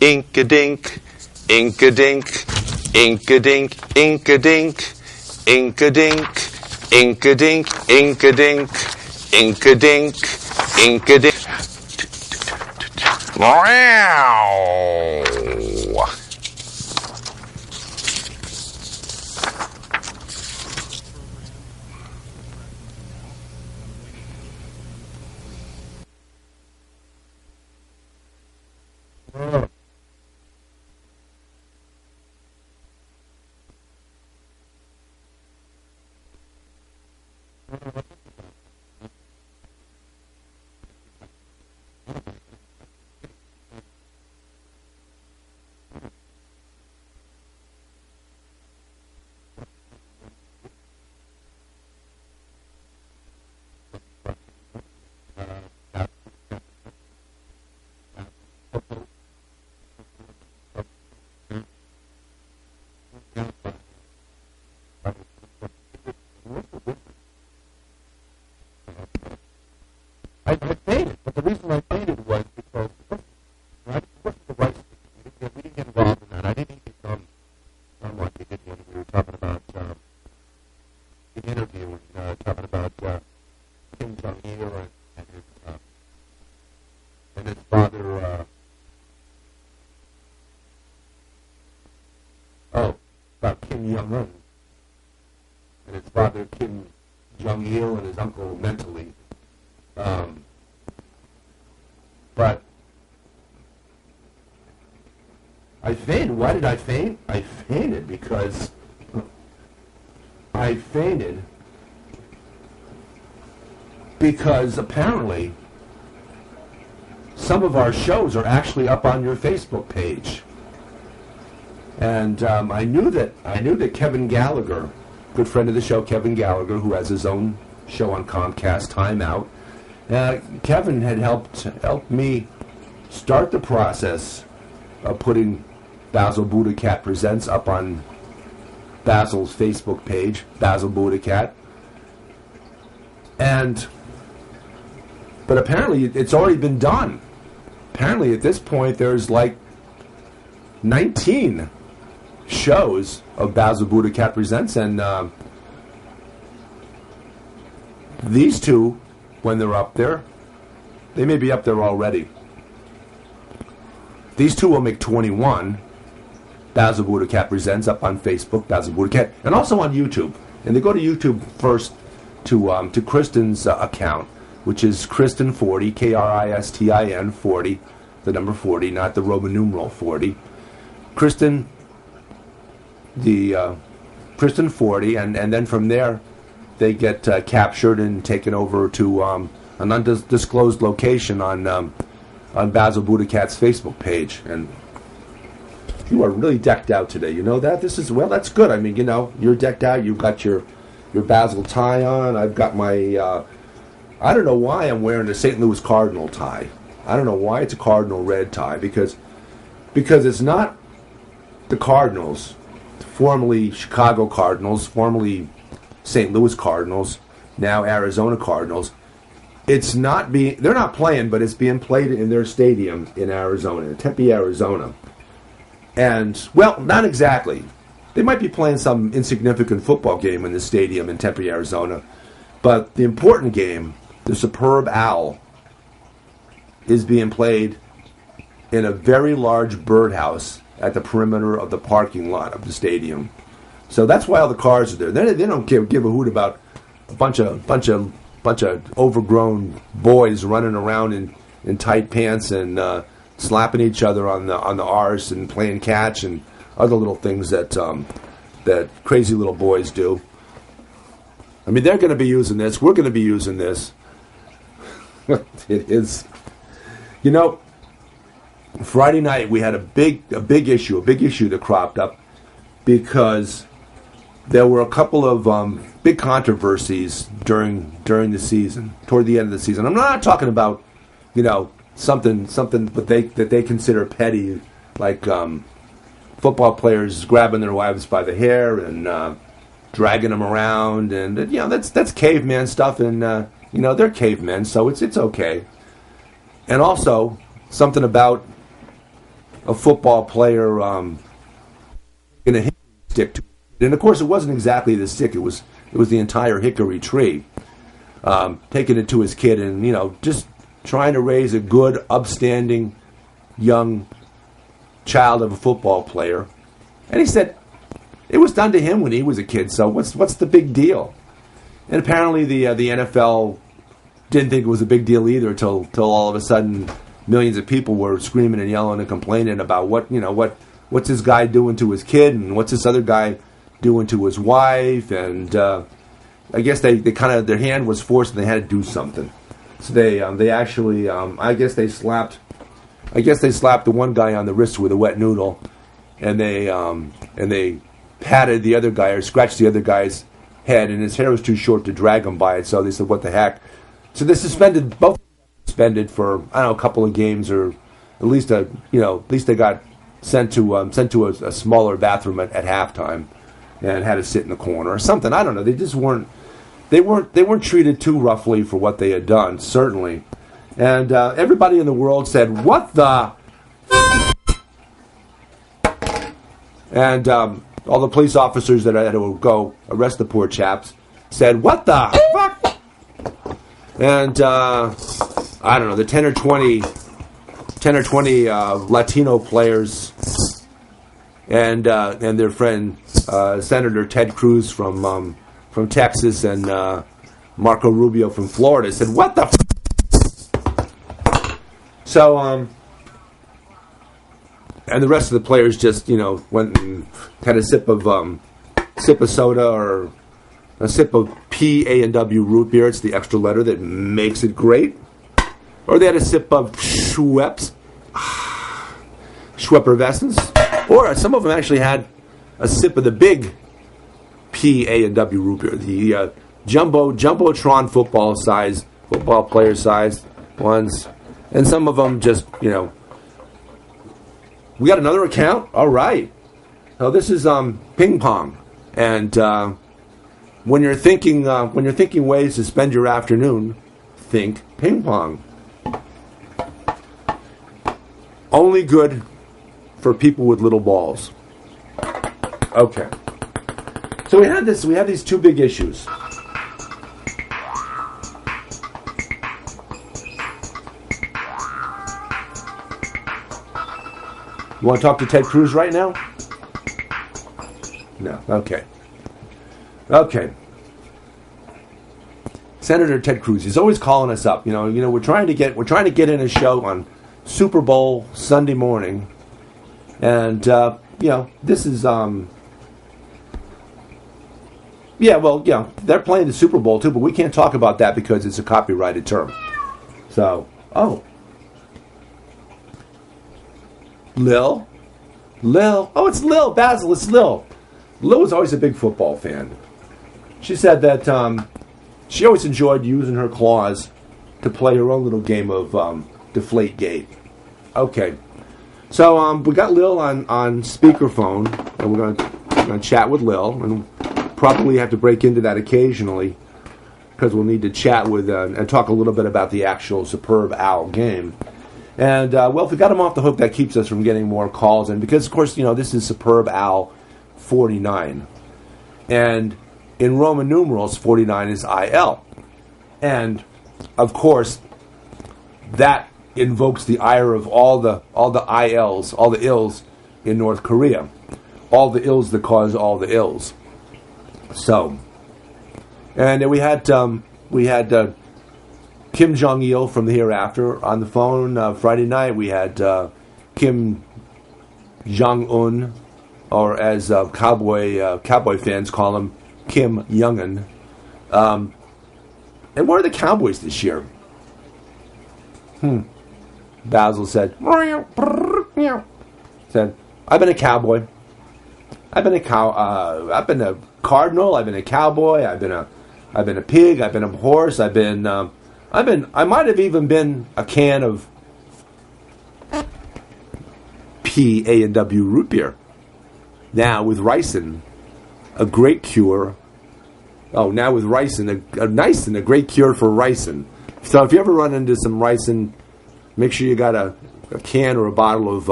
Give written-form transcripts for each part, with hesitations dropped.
Ink-a-dink, ink-a-dink, ink-a-dink, ink-a-dink, ink-a-dink, ink-a-dink, ink-a-dink, ink-a-dink, ink-a-dink. Wow. I fainted, but the reason I fainted was because it wasn't the right thing. We didn't get involved in that. I didn't even come like we did when we were talking about the interview, talking about Kim Jong-il and his father. About Kim Jong-un and his father Kim Jong-il and his uncle mentally. But I fainted. Why did I faint? I fainted because apparently some of our shows are actually up on your Facebook page. And I knew that Kevin Gallagher, good friend of the show, Kevin Gallagher, who has his own show on Comcast, Time Out, Kevin had helped me start the process of putting Basil BuddhaCat Presents up on Basil's Facebook page, Basil BuddhaCat. But apparently it's already been done. Apparently at this point there's like 19 shows of Basil BuddhaCat Presents, and these two, when they're up there, they may be up there already. These two will make 21. Basil BuddhaCat Presents up on Facebook, Basil BuddhaCat, and also on YouTube. And they go to YouTube first to Kristen's account, which is Kristen40, Kristin 40, the number 40, not the Roman numeral 40. Kristen 40, and then from there they get captured and taken over to an undisclosed location on Basil BuddhaCat's Facebook page. And you are really decked out today. You know that? That's good. I mean, you're decked out. You've got your Basil tie on. I've got my, I don't know why I'm wearing a St. Louis Cardinal tie. I don't know why it's a Cardinal red tie, because it's not the Cardinals, formerly Chicago Cardinals, formerly St. Louis Cardinals, now Arizona Cardinals. They're not playing, but it's being played in their stadium in Arizona, in Tempe, Arizona. And, well, not exactly. They might be playing some insignificant football game in the stadium in Tempe, Arizona. But the important game, the Superb Owl, is being played in a very large birdhouse at the perimeter of the parking lot of the stadium. So that's why all the cars are there. They don't give a hoot about a bunch of overgrown boys running around in tight pants and slapping each other on the arse and playing catch and other little things that crazy little boys do. I mean, they're going to be using this. We're going to be using this. It is, Friday night we had a big issue that cropped up because there were a couple of big controversies during the season, toward the end of the season. I'm not talking about, something that they consider petty, like football players grabbing their wives by the hair and dragging them around, and that's caveman stuff, and they're cavemen, so it's okay. And also something about a football player in a hickory stick to, and of course it wasn't exactly the stick, it was the entire hickory tree, taking it to his kid, and just trying to raise a good, upstanding young child of a football player. And he said it was done to him when he was a kid, so what's the big deal? And apparently the NFL didn't think it was a big deal either till all of a sudden millions of people were screaming and yelling and complaining about what's this guy doing to his kid, and what's this other guy doing to his wife. And I guess they kind of, their hand was forced and they had to do something. So they actually I guess they slapped the one guy on the wrist with a wet noodle, and they patted the other guy, or scratched the other guy's head, and his hair was too short to drag him by it. So they said, "What the heck?" So they both suspended for, I don't know, a couple of games, or at least they got sent to a smaller bathroom at halftime, and had to sit in the corner or something. I don't know. They just weren't treated too roughly for what they had done, certainly. And everybody in the world said, "What the?" And all the police officers that had to go arrest the poor chaps said, "What the fuck?" And I don't know, the 10 or 20 Latino players and their friend Senator Ted Cruz from Texas, and Marco Rubio from Florida said, "What the?" So and the rest of the players just went and had a sip of soda, or a sip of P-A-N-W root beer. It's the extra letter that makes it great. Or they had a sip of Schweppervescence. Or some of them actually had a sip of the big P-A-N-W root beer, the Jumbotron football player size ones. And some of them just, we got another account? All right. So this is ping pong. And when you're thinking ways to spend your afternoon, think ping pong. Only good for people with little balls. Okay. So we have these two big issues. You want to talk to Ted Cruz right now? No. Okay. Senator Ted Cruz, he's always calling us up. We're trying to get in a show on Super Bowl Sunday morning, and this is they're playing the Super Bowl too, but we can't talk about that because it's a copyrighted term. So, Lil, it's Lil, Basil, it's Lil. Lil was always a big football fan. She said that she always enjoyed using her claws to play her own little game of Deflate-Gate. Okay, so we got Lil on speakerphone, and we're gonna chat with Lil, and probably have to break into that occasionally because we'll need to chat with and talk a little bit about the actual Superb Owl game. And if we got him off the hook, that keeps us from getting more calls in, because of course this is Superb Owl 49, and in Roman numerals 49 is IL, and of course that invokes the ire of all the ILs, all the ills in North Korea, all the ills that cause all the ills. So, and then we had Kim Jong-il from the Hereafter on the phone Friday night. We had Kim Jong-un, or as cowboy fans call him, Kim Jong-un. And where are the Cowboys this year? Basil said, "I've been a cowboy. I've been a cardinal. I've been a cowboy. I've been a pig. I've been a horse. I might have even been a can of P-A-N-W root beer. Now with ricin, a great cure. Oh, now with ricin, a great cure for ricin. So if you ever run into some ricin, make sure you got a can or a bottle of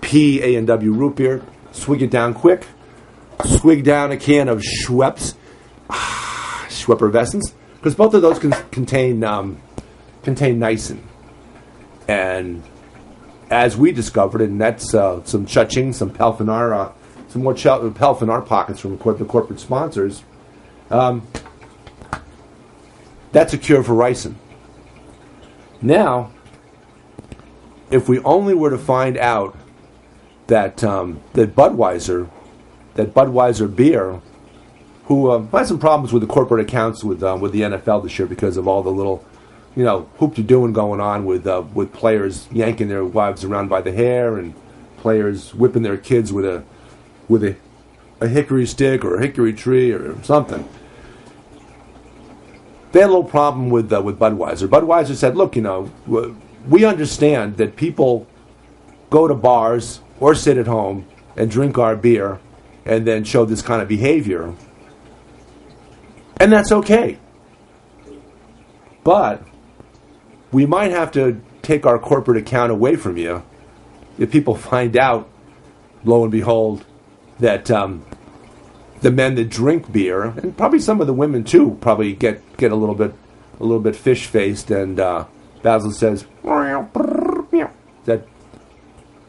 P-A-N-W root beer. Swig it down quick. Swig down a can of Schweppes, Schweppervescence, because both of those contain niacin. And as we discovered, and that's some cha-ching, some pelf in our pockets from the corporate sponsors, that's a cure for ricin. Now, if we only were to find out that that Budweiser beer, who had some problems with the corporate accounts with the NFL this year because of all the little, hoop-de-doing going on with players yanking their wives around by the hair and players whipping their kids with a hickory stick or a hickory tree or something. They had a little problem with Budweiser. Budweiser said, look, we understand that people go to bars or sit at home and drink our beer and then show this kind of behavior. And that's okay. But we might have to take our corporate account away from you if people find out, lo and behold, that the men that drink beer, and probably some of the women too, probably get a little bit fish-faced, and Basil says, that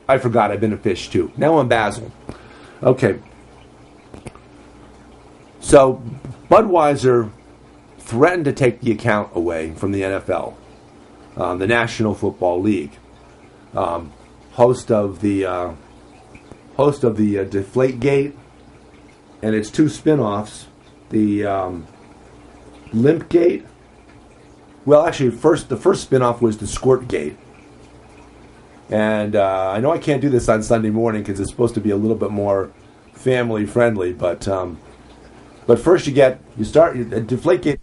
I forgot I've been a fish too. Now I'm Basil. Okay. So Budweiser threatened to take the account away from the NFL, the National Football League, host of the Deflate-Gate and its two spin-offs, the Limp-Gate. Well, actually, the first spin-off was the Squirt-Gate. And I know I can't do this on Sunday morning because it's supposed to be a little bit more family-friendly, but first you start Deflate-Gate.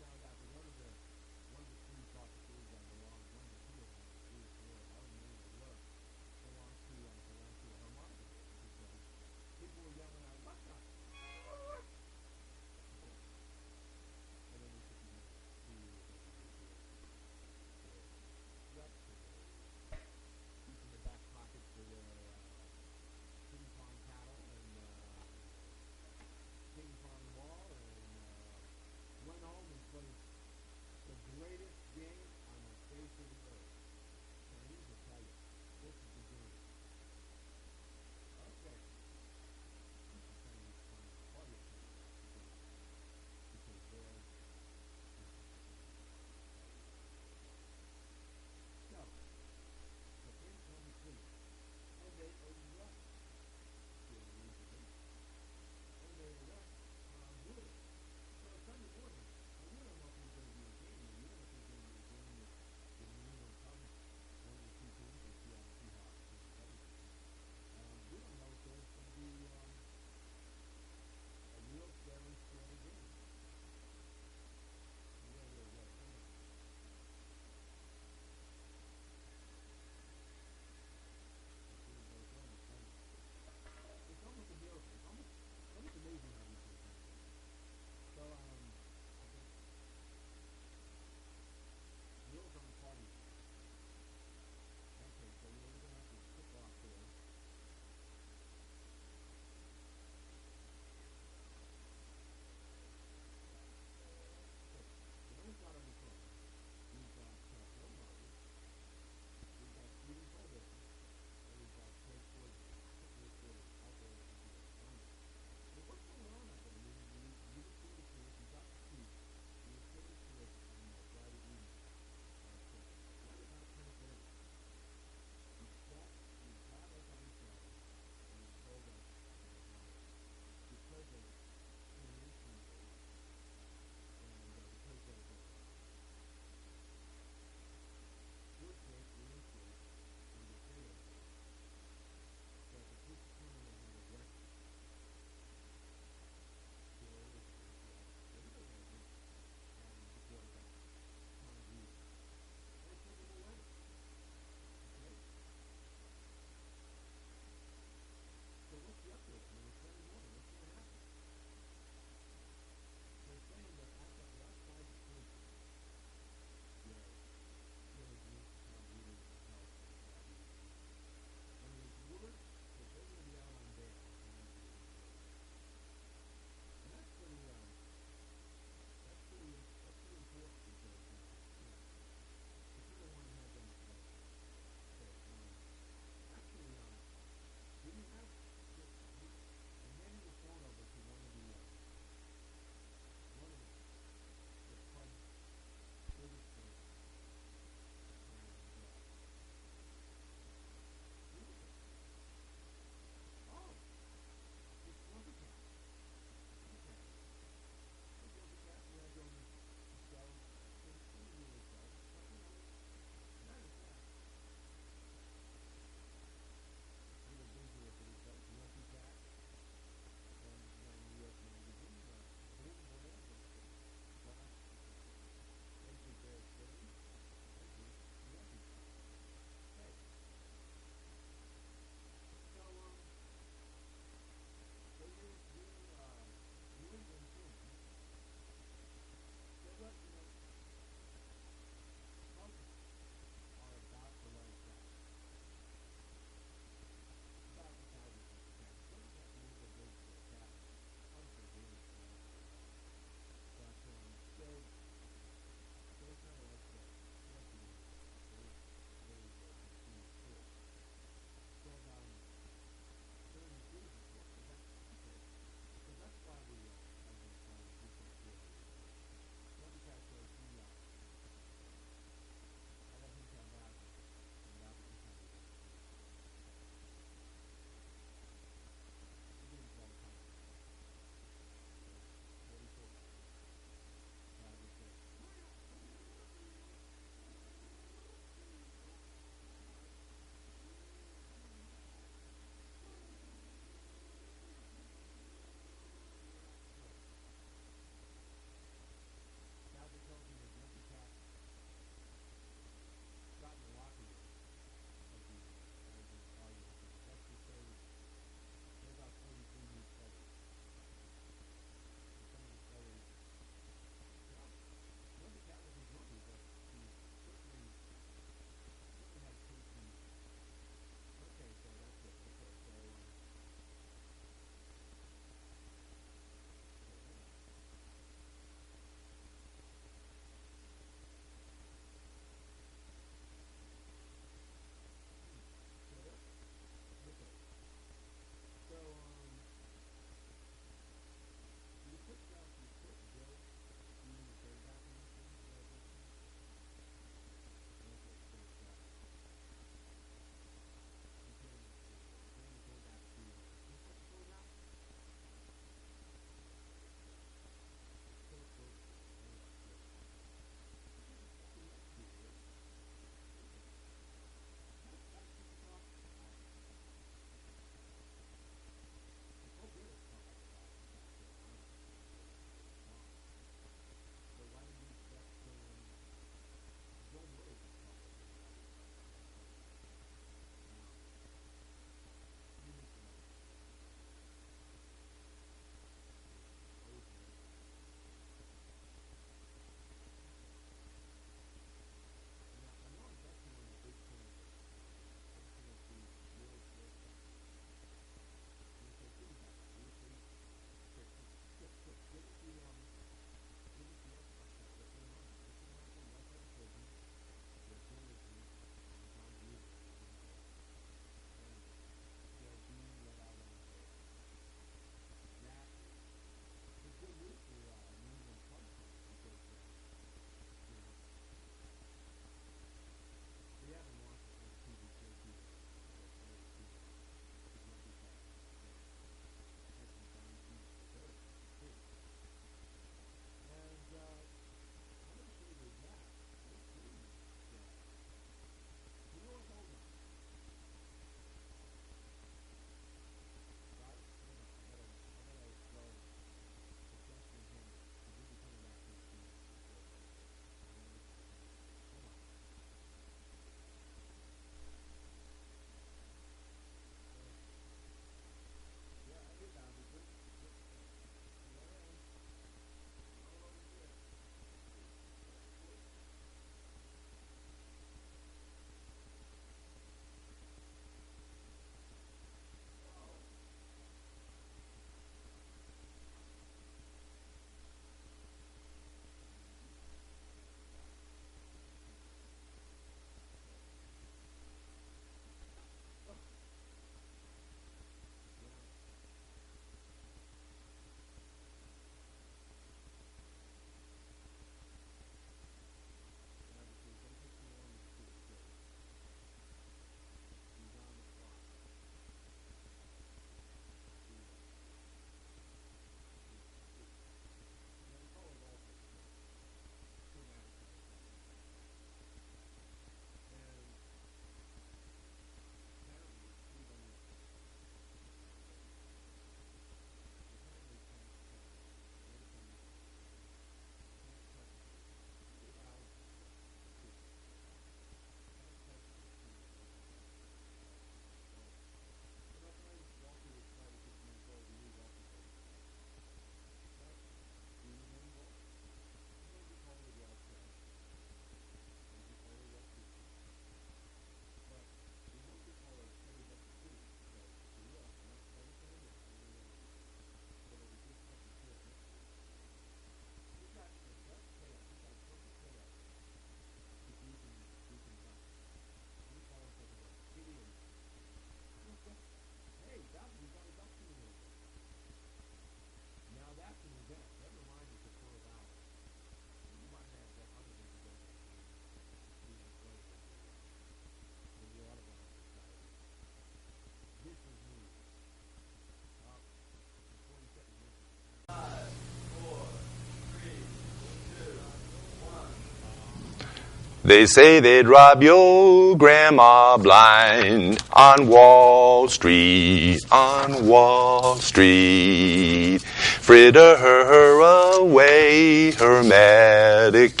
They say they'd rob your grandma blind on Wall Street, on Wall Street. Fritter her away her Medicare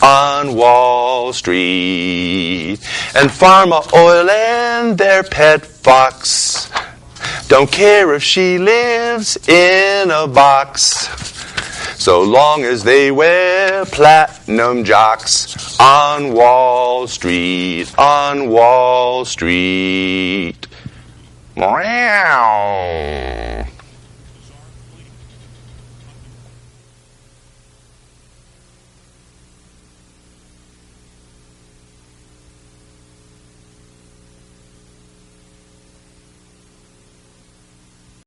on Wall Street. And Pharma Oil and their pet fox don't care if she lives in a box, so long as they wear platinum jocks on Wall Street, on Wall Street. Meow.